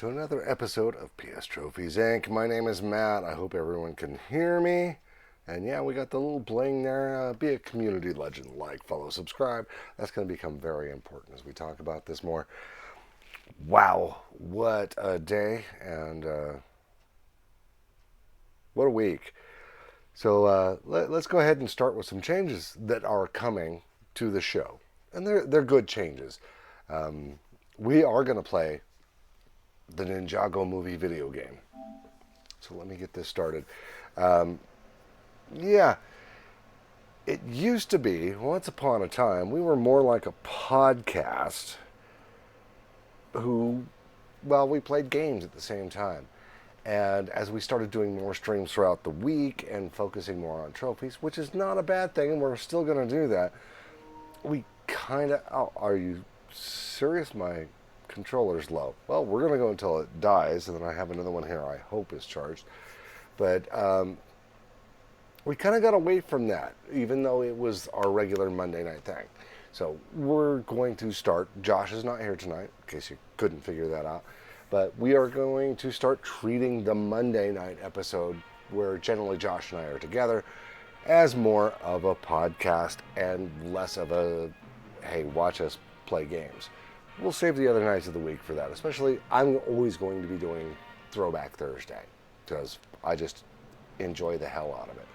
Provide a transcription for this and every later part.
to another episode of PS Trophies Inc. My name is Matt. I hope everyone can hear me. And yeah, we got the little bling there. Be a community legend, like, follow, subscribe. That's going to become very important as we talk about this more. Wow, what a day and what a week. So let's go ahead and start with some changes that are coming to the show. And they're good changes. We are going to play the Ninjago movie video game. So let me get this started. Yeah, it used to be, once upon a time, we were more like a podcast who, well, we played games at the same time. And as we started doing more streams throughout the week and focusing more on trophies, which is not a bad thing, and we're still going to do that, we kind of... Oh, are you serious? My controller's low. Well, we're going to go until it dies, and then I have another one here I hope is charged. But we kind of got away from that, even though it was our regular Monday night thing. So we're going to start... Josh is not here tonight, in case you couldn't figure that out. But we are going to start treating the Monday night episode, where generally Josh and I are together, as more of a podcast and less of a, hey, watch us play games. We'll save the other nights of the week for that. Especially, I'm always going to be doing Throwback Thursday, because I just enjoy the hell out of it.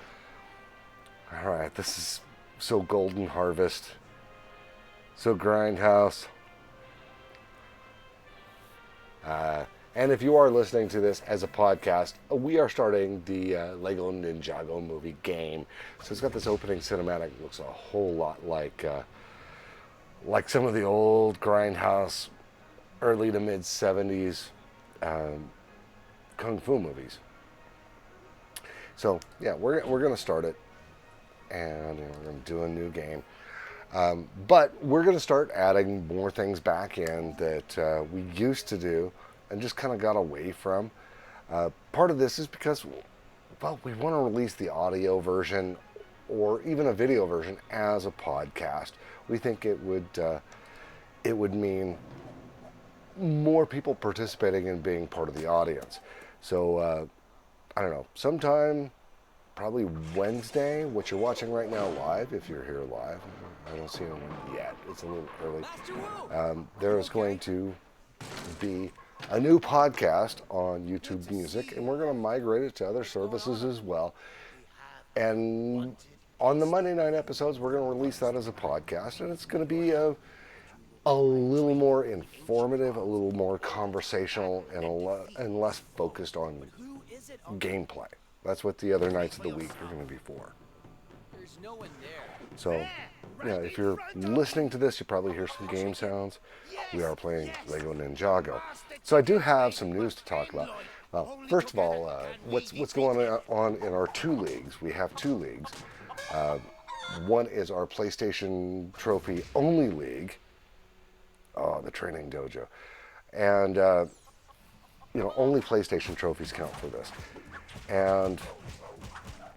All right, this is so Golden Harvest, so Grindhouse. And if you are listening to this as a podcast, we are starting the Lego Ninjago movie game. So it's got this opening cinematic. It looks a whole lot like some of the old Grindhouse, early to mid 70s kung fu movies. So yeah, we're going to start it, and we're going to do a new game. But we're going to start adding more things back in that we used to do and just kind of got away from. Part of this is because, well, we want to release the audio version or even a video version as a podcast. We think it would mean more people participating and being part of the audience. So, I don't know, sometime, probably Wednesday, what you're watching right now live, if you're here live. I don't see anyone yet. It's a little early. There is going to be a new podcast on YouTube Music, and we're going to migrate it to other services as well. And on the Monday night episodes, we're going to release that as a podcast, and it's going to be a little more informative, a little more conversational, and less focused on gameplay. That's what the other nights of the week are going to be for. So, yeah, if you're listening to this, you probably hear some game sounds. We are playing Lego Ninjago. So I do have some news to talk about. Well, first of all, what's going on in our two leagues? We have two leagues. One is our PlayStation Trophy only league. Oh, the training dojo. And, only PlayStation trophies count for this. And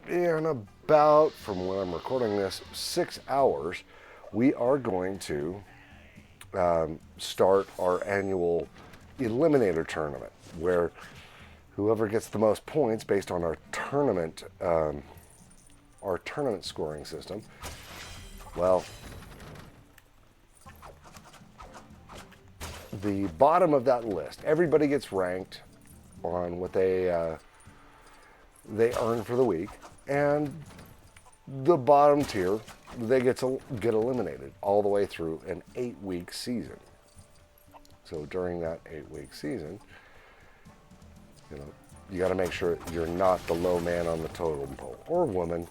in about, from when I'm recording this, 6 hours, we are going to start our annual Eliminator tournament, where whoever gets the most points based on our tournament scoring system, well, the bottom of that list, everybody gets ranked on what they earn for the week, and the bottom tier, they get eliminated all the way through an 8-week season. So during that 8-week season, you got to make sure you're not the low man on the totem pole, or woman,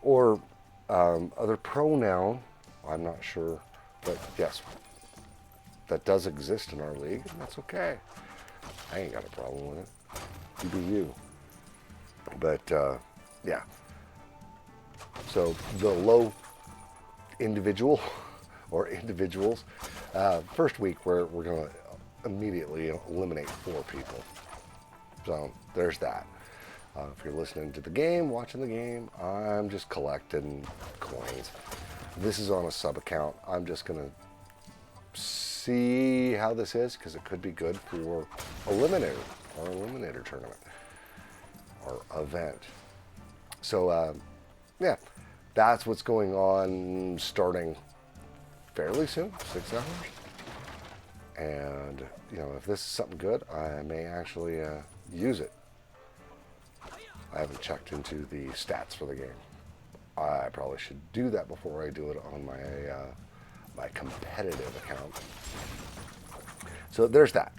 or other pronoun. I'm not sure, but yes, that does exist in our league, and that's okay. I ain't got a problem with it. You do you. But yeah. So the low individual or individuals, first week we're going to immediately eliminate 4 people. So there's that. If you're listening to the game, watching the game, I'm just collecting coins. This is on a sub account. I'm just going to see how this is, because it could be good for Eliminator tournament or event. So yeah, that's what's going on starting fairly soon, 6 hours. And you know, if this is something good, I may actually use it. I haven't checked into the stats for the game. I probably should do that before I do it on my my competitive account. So there's that.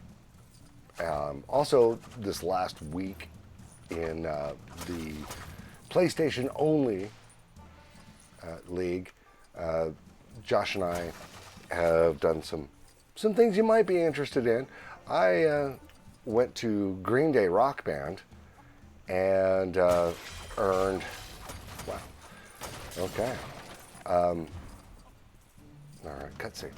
Also, this last week in the PlayStation only league, Josh and I have done some things you might be interested in. I went to Green Day Rock Band and earned, wow, okay. All right, cutscene.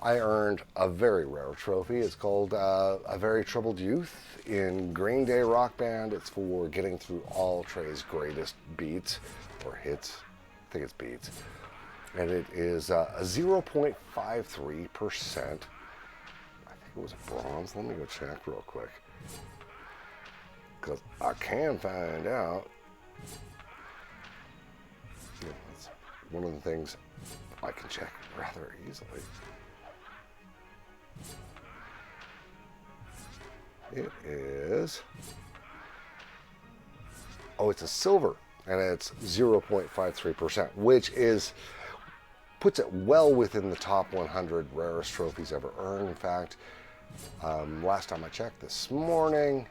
I earned a very rare trophy. It's called A Very Troubled Youth in Green Day Rock Band. It's for getting through all Trey's greatest beats, or hits. I think it's beats. And it is a 0.53%. I think it was a bronze. Let me go check real quick, because I can find out. Yeah, that's one of the things I can check rather easily. It is, oh, it's a silver, and it's 0.53%, which puts it well within the top 100 rarest trophies ever earned. In fact, last time I checked this morning,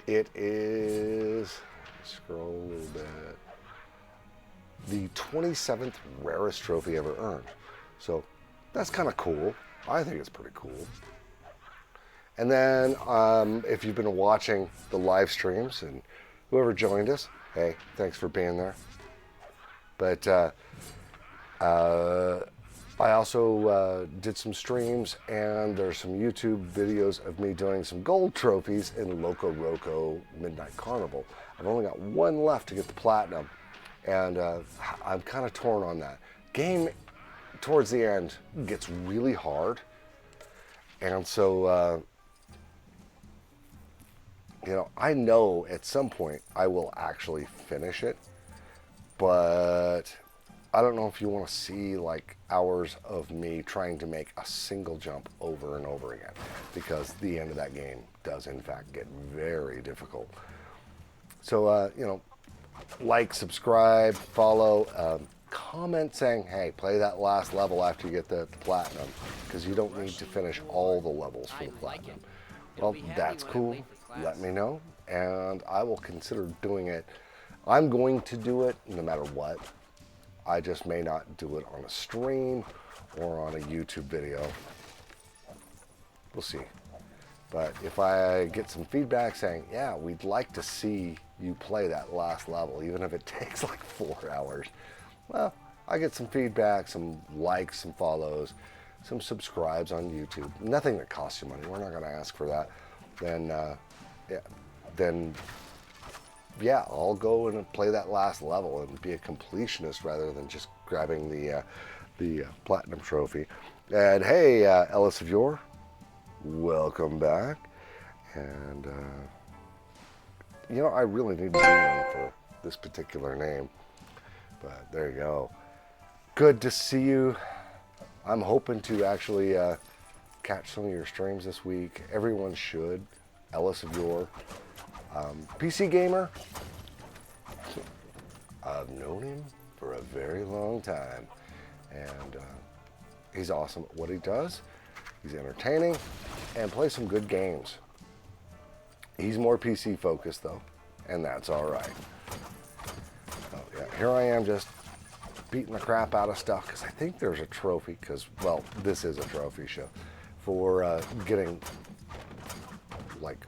it is, scroll a little bit, the 27th rarest trophy ever earned. So that's kind of cool. I think it's pretty cool. And then if you've been watching the live streams, and whoever joined us, hey, thanks for being there. But I also did some streams, and there's some YouTube videos of me doing some gold trophies in Loco Roco Midnight Carnival. I've only got one left to get the platinum, and I'm kind of torn on that. Game towards the end gets really hard, and so you know, I know at some point I will actually finish it, but I don't know if you want to see like hours of me trying to make a single jump over and over again, because the end of that game does in fact get very difficult. So you know, like, subscribe, follow, comment saying, hey, play that last level after you get the platinum, because you don't need to finish all the levels for the platinum. Well, that's cool. Let me know, and I will consider doing it. I'm going to do it no matter what. I just may not do it on a stream or on a YouTube video. We'll see. But if I get some feedback saying, yeah, we'd like to see you play that last level, even if it takes like 4 hours, well, I get some feedback, some likes, some follows, some subscribes on YouTube. Nothing that costs you money. We're not going to ask for that. Then I'll go and play that last level and be a completionist rather than just grabbing the platinum trophy. And hey, Ellis of Yore, welcome back. And you know, I really need to do one for this particular name, but there you go. Good to see you. I'm hoping to actually catch some of your streams this week. Everyone should. Ellis of Yore, PC gamer. I've known him for a very long time, and he's awesome at what he does. He's entertaining and plays some good games. He's more PC focused though, and that's all right. Oh, yeah, here I am just beating the crap out of stuff, because I think there's a trophy, because, well, this is a trophy show, for getting like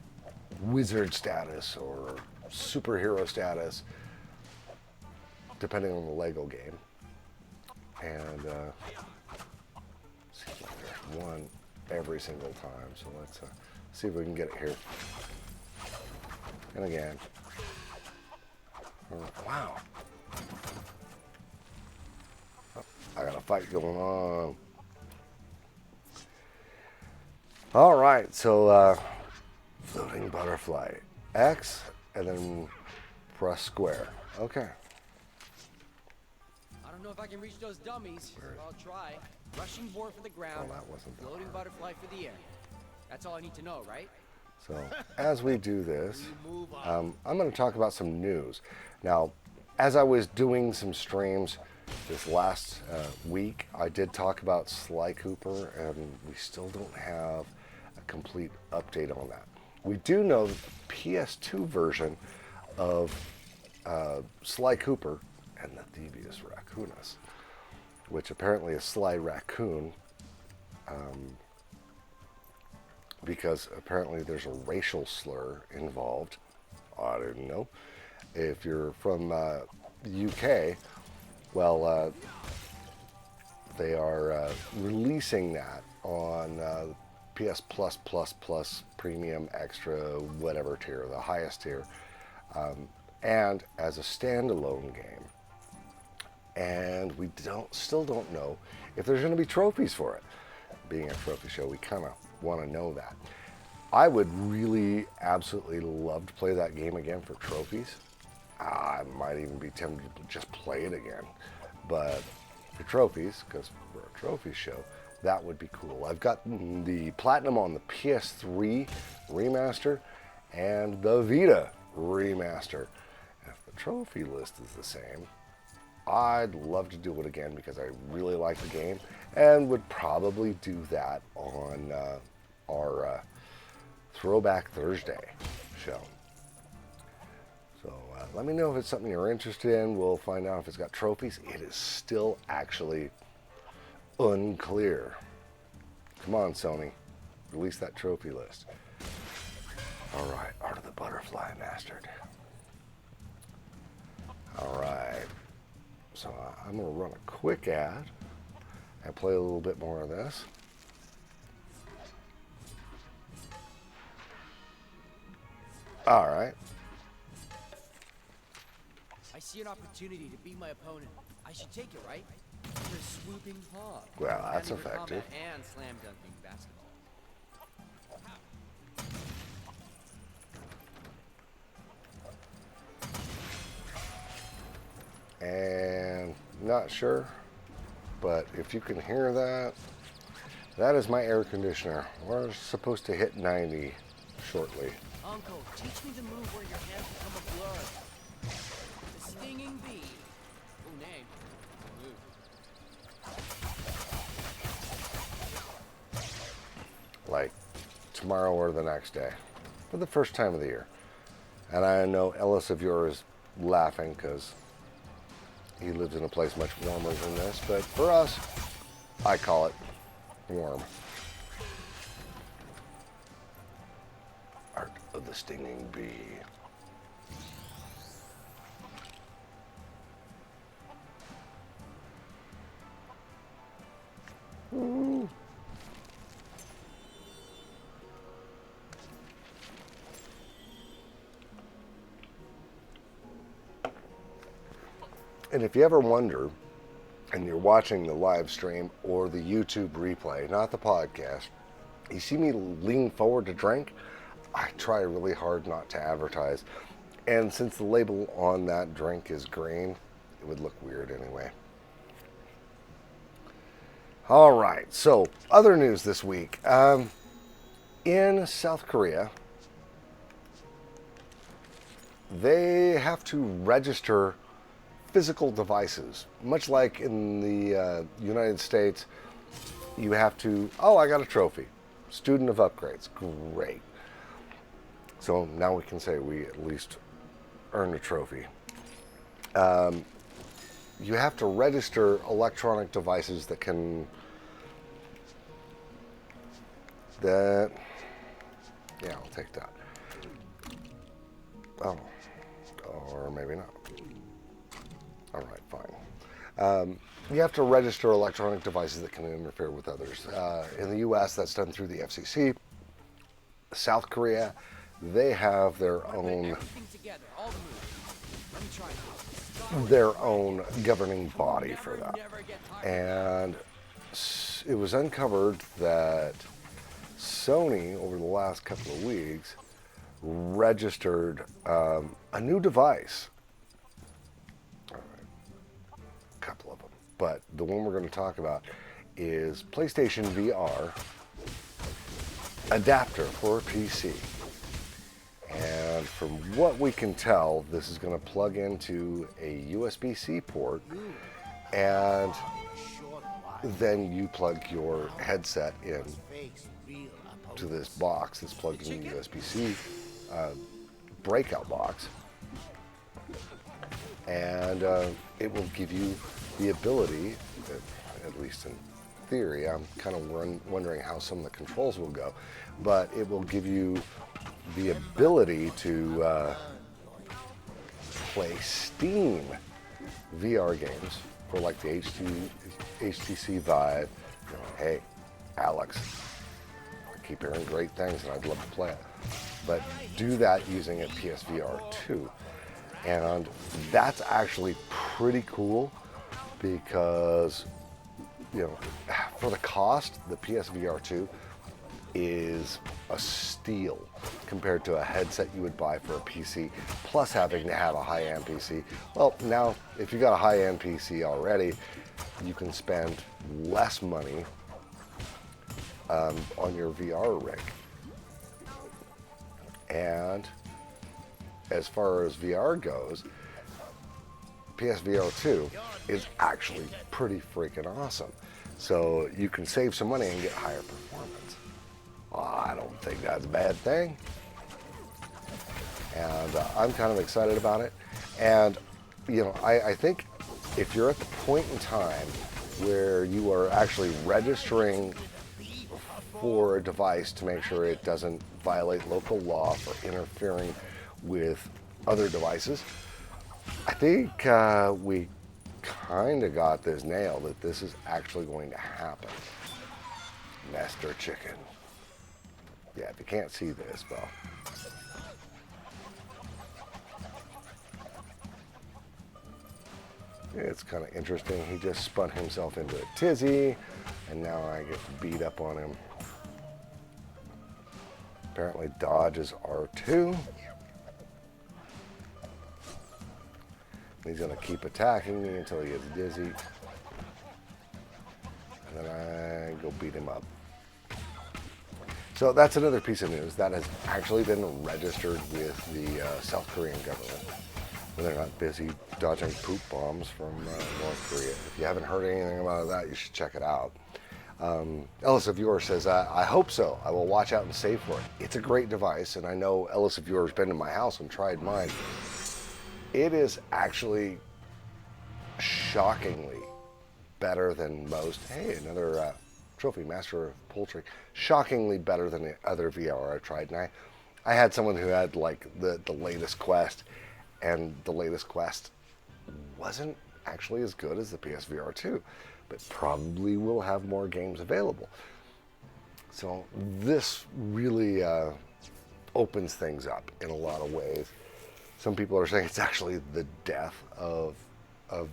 wizard status or superhero status, depending on the Lego game. And seems like there's one every single time, so let's see if we can get it here. And again, wow, oh, I got a fight going on. All right, so floating butterfly. X, and then press square. Okay. I don't know if I can reach those dummies, but I'll try. Rushing board for the ground, Oh, that wasn't that floating hard. butterfly for the air. That's all I need to know, right? So as we do this, You move on. I'm going to talk about some news. Now, as I was doing some streams this last week, I did talk about Sly Cooper, and we still don't have a complete update on that. We do know that the PS2 version of Sly Cooper and the Thievius Raccoonus, which apparently is Sly Raccoon, because apparently there's a racial slur involved. I didn't know. If you're from UK, well, they are releasing that on PS Plus Premium Extra whatever tier, the highest tier, and as a standalone game. And we still don't know if there's going to be trophies for it. Being a trophy show, we kind of want to know that. I would really absolutely love to play that game again for trophies. I might even be tempted to just play it again. But for trophies, because we're a trophy show, that would be cool. I've got the Platinum on the PS3 remaster and the Vita remaster. And if the trophy list is the same, I'd love to do it again because I really like the game and would probably do that on our Throwback Thursday show. So let me know if it's something you're interested in. We'll find out if it's got trophies. It is still actually unclear. Come on, Sony. Release that trophy list. All right, Art of the Butterfly mastered. All right. So I'm going to run a quick ad and play a little bit more of this. All right. I see an opportunity to beat my opponent. I should take it, right? The swooping paw. Well, that's Animal effective. combat and slam dunking basketball. And not sure, but if you can hear that, that is my air conditioner. We're supposed to hit 90 shortly. Uncle, teach me the move where your hands become a blur. The stinging bee. Ooh, name. Move. Like tomorrow or the next day, for the first time of the year. And I know Ellis of yours laughing because he lives in a place much warmer than this, but for us, I call it warm. Art of the Stinging Bee. Ooh. And if you ever wonder, and you're watching the live stream or the YouTube replay, not the podcast, you see me lean forward to drink, I try really hard not to advertise. And since the label on that drink is green, it would look weird anyway. All right, so other news this week. In South Korea, they have to register physical devices, much like in the United States. You have to, oh, I got a trophy. Student of upgrades. Great. So now we can say we at least earned a trophy. You have to register electronic devices that can, yeah, I'll take that. Oh, or maybe not. All right, fine. You have to register electronic devices that can interfere with others. In the U.S., that's done through the FCC. South Korea, they have their own governing body for that. And it was uncovered that Sony, over the last couple of weeks, registered a new device. A couple of them. But the one we're going to talk about is PlayStation VR adapter for a PC. And from what we can tell, this is going to plug into a USB-C port, and then you plug your headset in to this box that's plugged in the USB-C breakout box, and it will give you the ability, at least in theory, I'm kind of wondering how some of the controls will go, but it will give you the ability to play Steam VR games for like the HTC Vive. Hey, Alex, I keep hearing great things and I'd love to play it. But do that using a PSVR 2. And that's actually pretty cool because, you know, for the cost, the PSVR 2 is a steal compared to a headset you would buy for a PC, plus having to have a high-end PC. Well, now, if you got a high-end PC already, you can spend less money on your VR rig. And as far as VR goes, PSVR 2 is actually pretty freaking awesome. So you can save some money and get higher performance. Well, I don't think that's a bad thing. And I'm kind of excited about it. And, you know, I think if you're at the point in time where you are actually registering for a device to make sure it doesn't violate local law for interfering with other devices, I think we kind of got this nailed, that this is actually going to happen. Master Chicken. Yeah, if you can't see this, well. It's kind of interesting. He just spun himself into a tizzy, and now I get beat up on him. Apparently dodge is R2. He's going to keep attacking me until he gets dizzy. And then I go beat him up. So that's another piece of news that has actually been registered with the South Korean government when they're not busy dodging poop bombs from North Korea. If you haven't heard anything about that, you should check it out. Ellis of Viewer says, I hope so. I will watch out and save for it. It's a great device, and I know Ellis of Viewer has been to my house and tried mine. It is actually shockingly better than most. Hey, another trophy, Master of Poultry. Shockingly better than the other VR I've tried. And I had someone who had like the latest Quest, and the latest Quest wasn't actually as good as the PSVR 2, but probably will have more games available. So this really opens things up in a lot of ways. Some people are saying it's actually the death of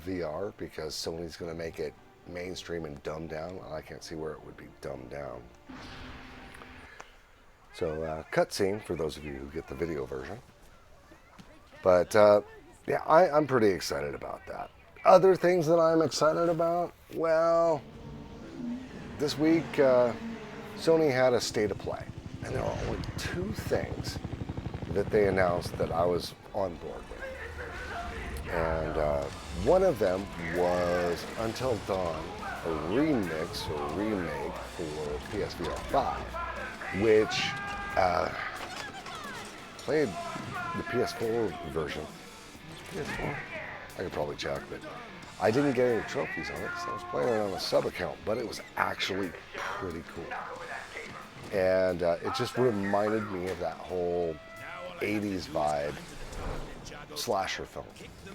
VR because Sony's going to make it mainstream and dumbed down. Well, I can't see where it would be dumbed down. So cutscene for those of you who get the video version. But yeah, I'm pretty excited about that. Other things that I'm excited about, well, this week Sony had a state of play, and there were only two things that they announced that I was on board with. And one of them was Until Dawn, a remix or remake for PSVR 5, which played the PS4 version. PS4? I could probably check, but I didn't get any trophies on it because I was playing it on a sub account, but it was actually pretty cool. And it just reminded me of that whole 80s vibe slasher film.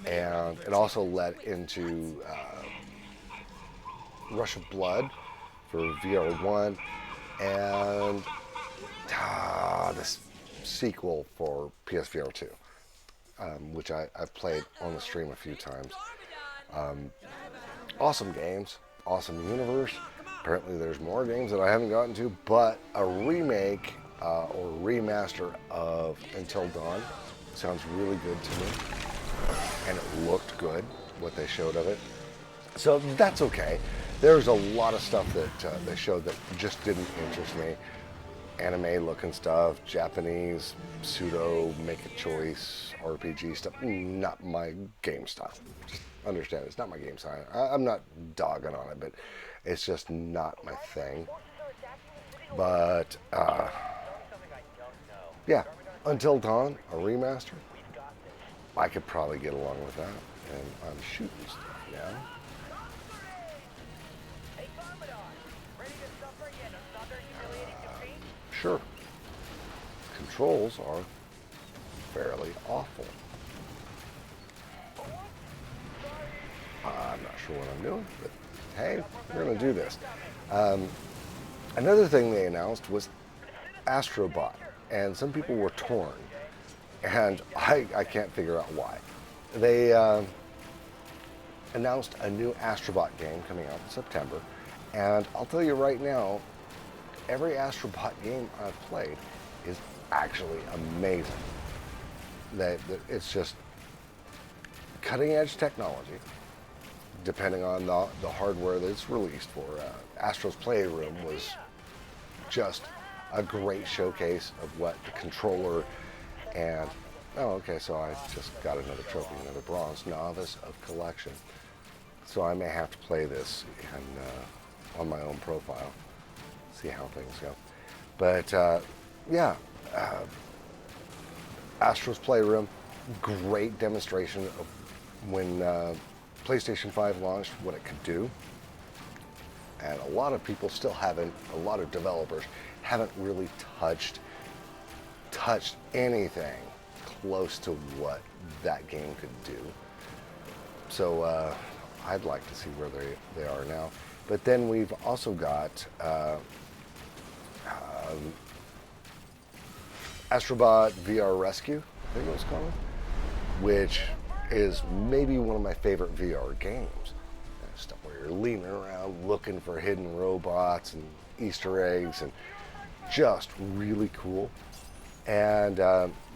And it also led into Rush of Blood for VR1 and this sequel for PSVR 2, which I've played on the stream a few times. Awesome games, awesome universe, Apparently there's more games that I haven't gotten to, but a remake or remaster of Until Dawn sounds really good to me. And it looked good, what they showed of it. So that's okay. There's a lot of stuff that they showed that just didn't interest me. Anime looking stuff, Japanese, pseudo, make a choice, RPG stuff, not my game style. Just understand, it's not my game style. I'm not dogging on it, but it's just not my thing. But, yeah, Until Dawn, a remaster, I could probably get along with that. And I'm shooting stuff now. Sure. Controls are fairly awful. I'm not sure what I'm doing, but hey, we're going to do this. Another thing they announced was Astrobot, and some people were torn, and I can't figure out why. They announced a new Astrobot game coming out in September, and I'll tell you right now, every Astrobot game I've played is actually amazing. It's just cutting edge technology, depending on the hardware that it's released for. Astro's Playroom was just a great showcase of what the controller and, oh, okay, so I just got another trophy, another bronze, novice of collection. So I may have to play this on my own profile, see how things go. But yeah, Astro's Playroom, great demonstration of when PlayStation 5 launched, what it could do. And a lot of people still haven't, a lot of developers haven't really touched anything close to what that game could do. So I'd like to see where they are now. But then we've also got Astrobot VR Rescue, I think it was called, which is maybe one of my favorite VR games. Stuff where you're leaning around looking for hidden robots and Easter eggs, and just really cool. And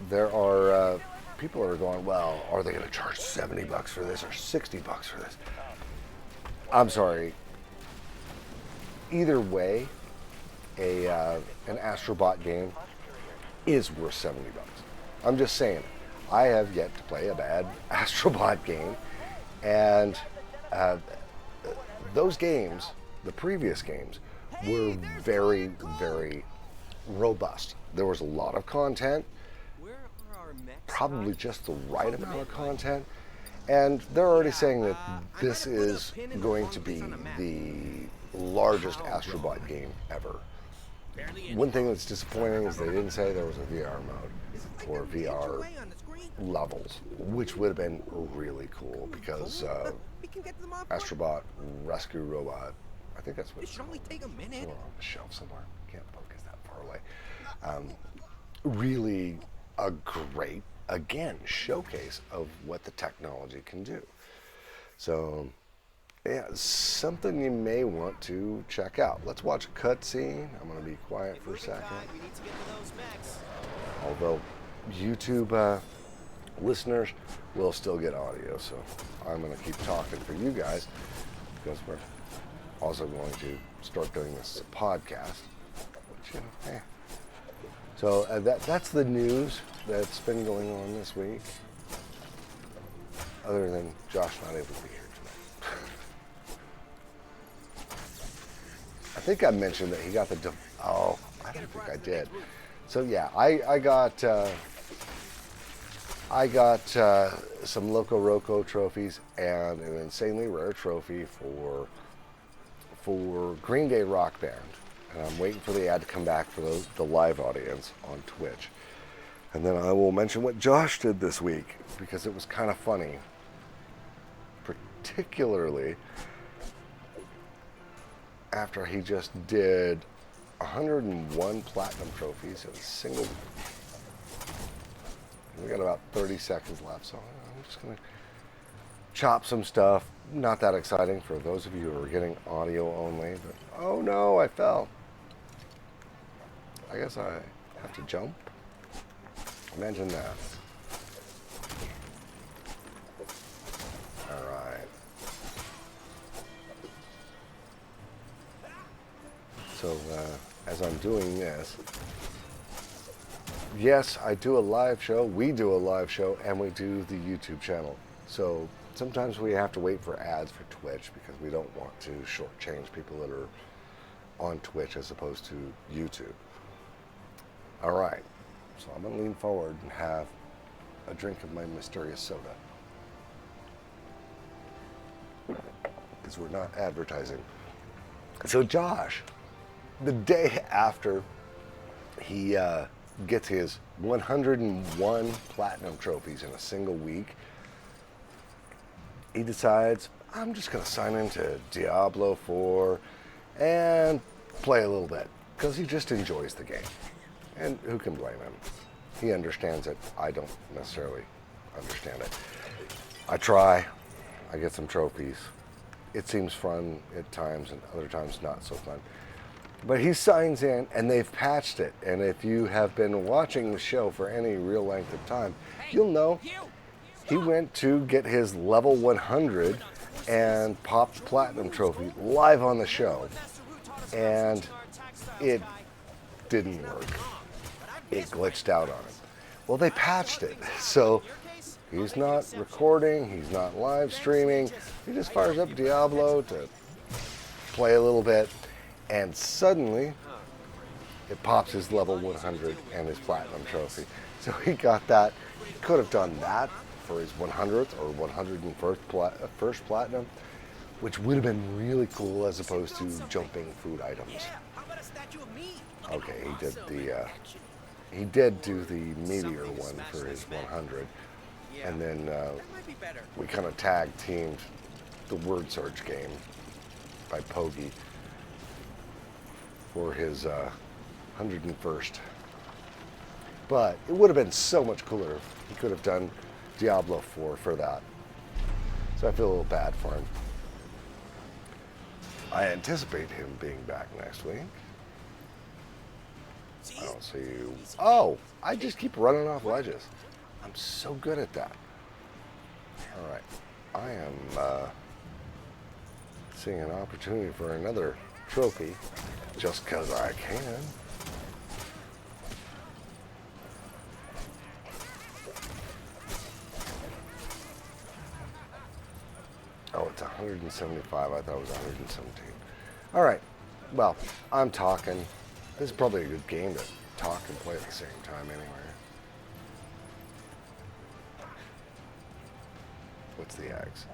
there are people that are going, well, are they going to charge $70 for this or $60 for this? I'm sorry. Either way, an Astrobot game is worth $70. I'm just saying. I have yet to play a bad Astrobot game, and those games, the previous games, were very, very robust. There was a lot of content, probably just the right amount of content, and they're already saying that this is going to be the largest Astrobot game ever. One thing that's disappointing is they didn't say there was a VR mode or VR levels, which would have been really cool because Astrobot Rescue Robot, I think that's what it's called. It's on the shelf somewhere. Can't focus that far away. Really a great, again, showcase of what the technology can do. So, yeah, something you may want to check out. Let's watch a cutscene. I'm going to be quiet for a second. Although YouTube listeners will still get audio, so I'm going to keep talking for you guys because we're also going to start doing this as a podcast. Which, you know, eh. So that's the news that's been going on this week. Other than Josh not able to be here tonight. I think I mentioned that he got the. Oh, I don't think I did. So yeah, I got some Loco Roco trophies and an insanely rare trophy for Green Day Rock Band. And I'm waiting for the ad to come back for the live audience on Twitch. And then I will mention what Josh did this week because it was kind of funny. Particularly after he just did 101 platinum trophies in a single. We got about 30 seconds left, so I'm just going to chop some stuff. Not that exciting for those of you who are getting audio only. But oh no, I fell. I guess I have to jump. Imagine that. All right. So as I'm doing this, yes, I do a live show. We do a live show, and we do the YouTube channel. So sometimes we have to wait for ads for Twitch because we don't want to shortchange people that are on Twitch as opposed to YouTube. All right. So I'm going to lean forward and have a drink of my mysterious soda. Because we're not advertising. So Josh, the day after he gets his 101 platinum trophies in a single week, he decides, I'm just going to sign into Diablo 4 and play a little bit because he just enjoys the game. And who can blame him? He understands it. I don't necessarily understand it. I try. I get some trophies. It seems fun at times and other times not so fun. But he signs in and they've patched it. And if you have been watching the show for any real length of time, you'll know he went to get his level 100 and popped the platinum trophy live on the show. And it didn't work. It glitched out on him. Well, they patched it. So he's not recording, he's not live streaming. He just fires up Diablo to play a little bit, and suddenly it pops his level 100 and his platinum trophy. So he got that. He could have done that for his 100th or 101st platinum, which would have been really cool as opposed to jumping food items. Okay, he did do the meteor one for his 100, and then we kind of tag teamed the word search game by Pogi for his 101st. But it would have been so much cooler if he could have done Diablo 4 for that. So I feel a little bad for him. I anticipate him being back next week. I don't see you. Oh, I just keep running off ledges. I'm so good at that. All right. I am seeing an opportunity for another trophy just because I can. Oh, it's 175. I thought it was 117. All right. Well, I'm talking. This is probably a good game to talk and play at the same time anyway. What's the X?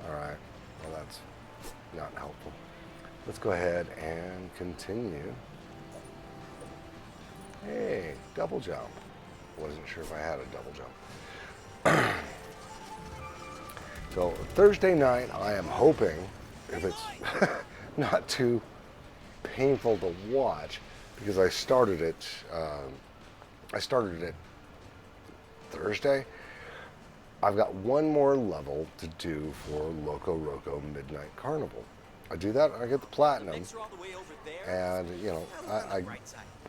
All right. Well, that's not helpful. Let's go ahead and continue. Hey, double jump. Wasn't sure if I had a double jump. So Thursday night, I am hoping, if it's not too painful to watch, because I started it Thursday. I've got one more level to do for Loco Roco Midnight Carnival. I do that, I get the platinum, and you know,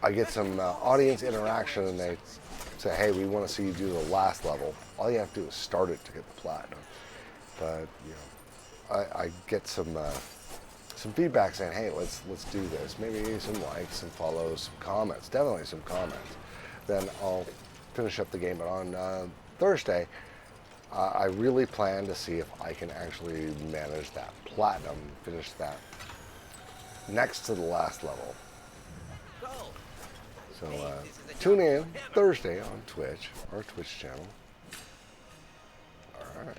I get some audience interaction, and they say, hey, we want to see you do the last level. All you have to do is start it to get the platinum. But you know, I get some feedback saying, hey, let's do this. Maybe some likes, some follows, some comments. Definitely some comments. Then I'll finish up the game. But on Thursday, I really plan to see if I can actually manage that platinum, finish that next to the last level. So tune in Thursday on Twitch, our Twitch channel. All right.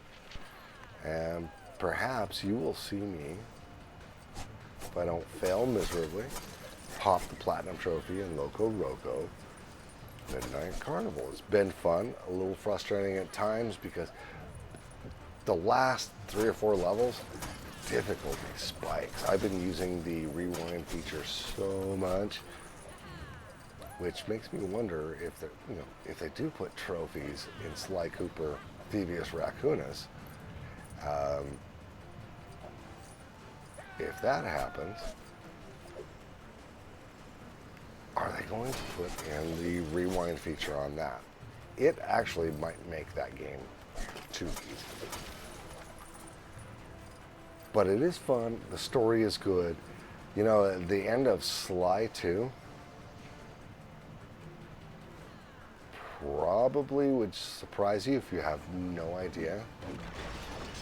And perhaps you will see me, if I don't fail miserably, pop the platinum trophy in Loco Roco Midnight Carnival. It's been fun, a little frustrating at times because the last 3 or 4 levels, difficulty spikes. I've been using the rewind feature so much. which makes me wonder if they, if they do put trophies in Sly Cooper, Thievius Raccoonus. Um, if that happens, are they going to put in the rewind feature on that? It actually might make that game too easy. But it is fun. The story is good. The end of Sly 2 probably would surprise you if you have no idea.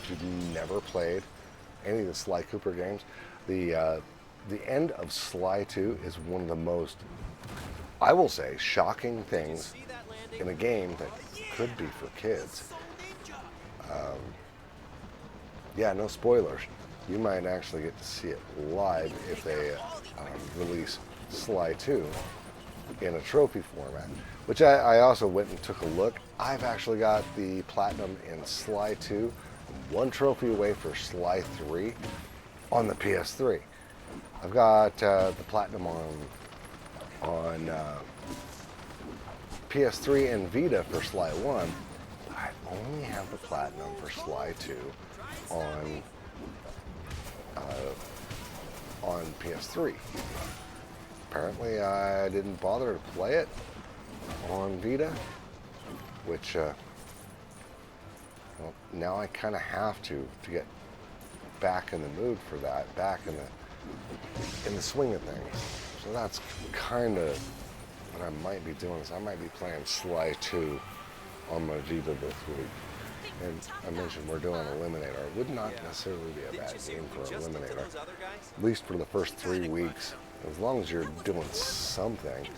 If you've never played any of the Sly Cooper games. The end of Sly 2 is one of the most, I will say, shocking things in a game that could be for kids. Yeah, no spoilers. You might actually get to see it live if they release Sly 2 in a trophy format, which I also went and took a look. I've actually got the platinum in Sly 2, one trophy away for Sly 3 on the PS3. I've got the platinum on PS3 and Vita for Sly 1. I only have the platinum for Sly 2 on PS3. Apparently I didn't bother to play it on Vita, which well, now I kind of have to get back in the mood for that, back in the swing of things. So that's kind of what I might be doing. Is I might be playing Sly 2 on my Vita this week. And I mentioned we're doing Eliminator. It would not necessarily be a bad game for Eliminator, at least for the first 3 weeks. As long as you're doing something,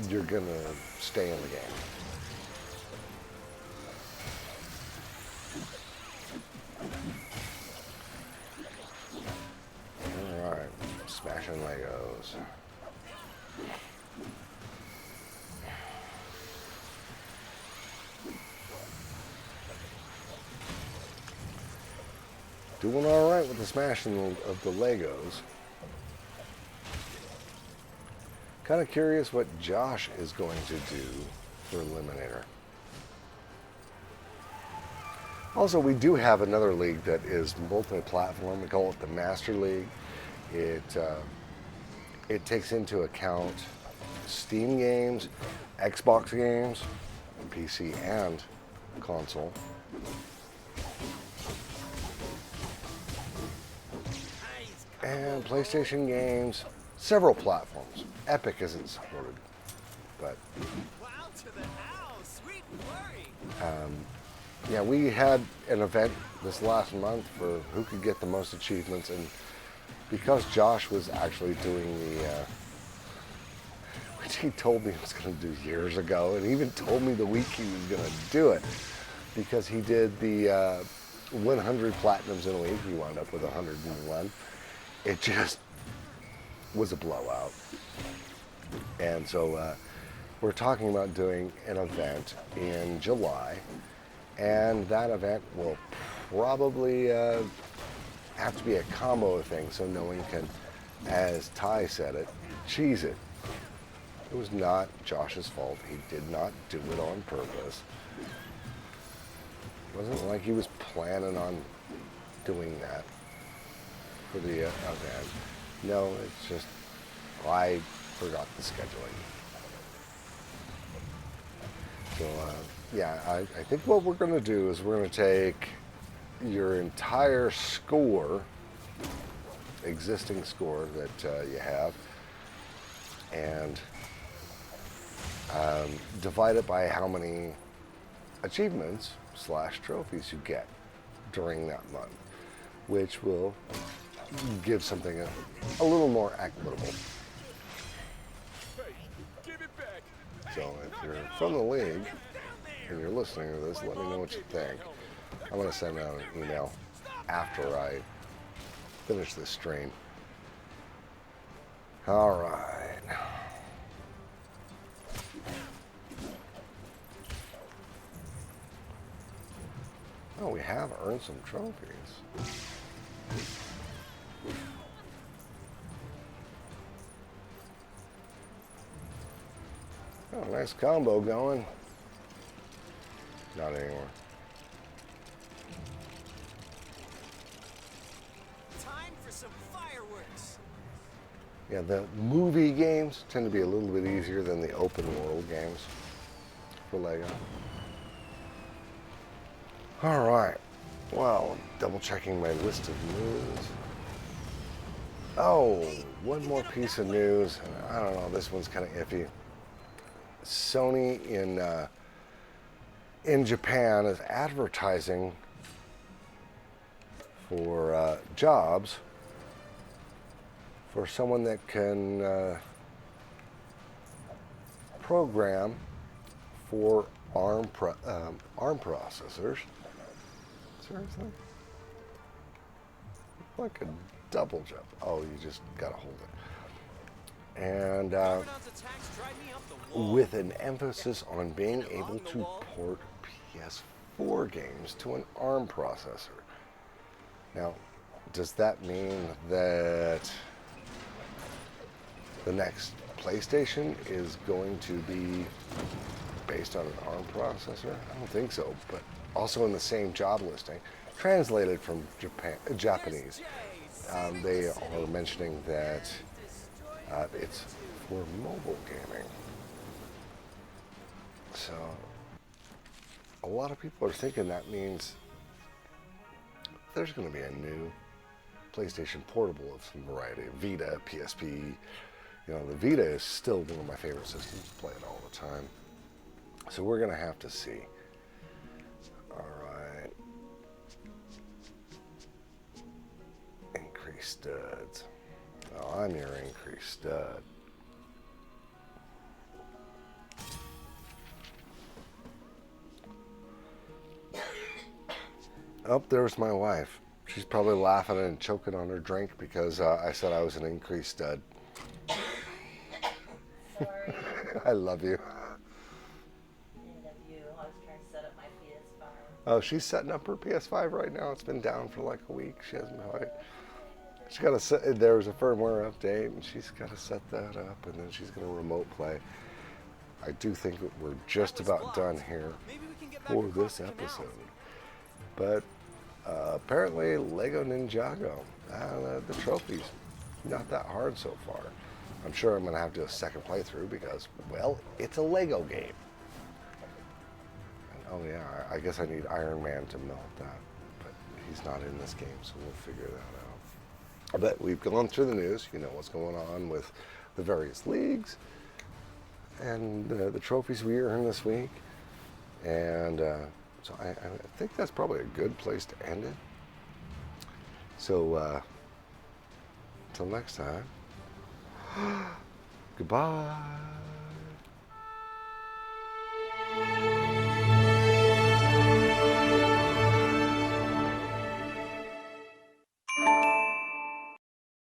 you're going to stay in the game. All right, smashing Legos. Doing all right with the smashing of the Legos. Kind of curious what Josh is going to do for Eliminator. Also, we do have another league that is multi-platform. We call it the Master League. It takes into account Steam games, Xbox games, PC and console. And PlayStation games, several platforms. Epic isn't supported, but yeah, we had an event this last month for who could get the most achievements, and because Josh was actually doing the, which he told me he was going to do years ago, and he even told me the week he was going to do it, because he did the 100 platinums in a week. He wound up with 101. It just was a blowout. And so we're talking about doing an event in July, and that event will probably have to be a combo thing so no one can, as Ty said it, cheese it. It was not Josh's fault. He did not do it on purpose. It wasn't like he was planning on doing that for the event. No, it's just I forgot the scheduling. So yeah, I think what we're going to do is we're going to take your entire score, existing score that you have, and divide it by how many achievements / trophies you get during that month, which will give something a little more equitable. So if you're from the league and you're listening to this, let me know what you think. I'm going to send out an email after I finish this stream. All right. Oh, we have earned some trophies. Oh, nice combo going. Not anymore. Time for some fireworks. Yeah, the movie games tend to be a little bit easier than the open world games for Lego. All right. Well, double checking my list of news. Oh, one more piece of news. I don't know. This one's kind of iffy. Sony in Japan is advertising for jobs for someone that can program for ARM processors. Seriously? Like a double jump. Oh, you just gotta hold it. And Juggernaut's attacks drive me up the wall. with an emphasis on being able to port PS4 games to an ARM processor. Now, does that mean that the next PlayStation is going to be based on an ARM processor? I don't think so, but also in the same job listing, translated from Japanese, they are mentioning that it's for mobile gaming. So a lot of people are thinking that means there's going to be a new PlayStation Portable of some variety. Vita, PSP. You know, the Vita is still one of my favorite systems. Play it all the time. So we're going to have to see. All right. Increased studs. Oh, I'm your increased stud. Oh, there's my wife. She's probably laughing and choking on her drink because I said I was an increased stud. Sorry. I love you. I love you. I was trying to set up my PS5. Oh, she's setting up her PS5 right now. It's been down for like a week. She hasn't quite. She's got to set. There was a firmware update, and she's got to set that up, and then she's going to remote play. I do think that we're just about done here Maybe we can get back for across this the canal. episode. But apparently, Lego Ninjago, the trophies, not that hard so far. I'm sure I'm going to have to do a second playthrough because, well, it's a Lego game. And, oh yeah, I guess I need Iron Man to melt that, but he's not in this game, so we'll figure that out. But we've gone through the news. You know what's going on with the various leagues and the trophies we earned this week. And so I think that's probably a good place to end it. So until next time, goodbye.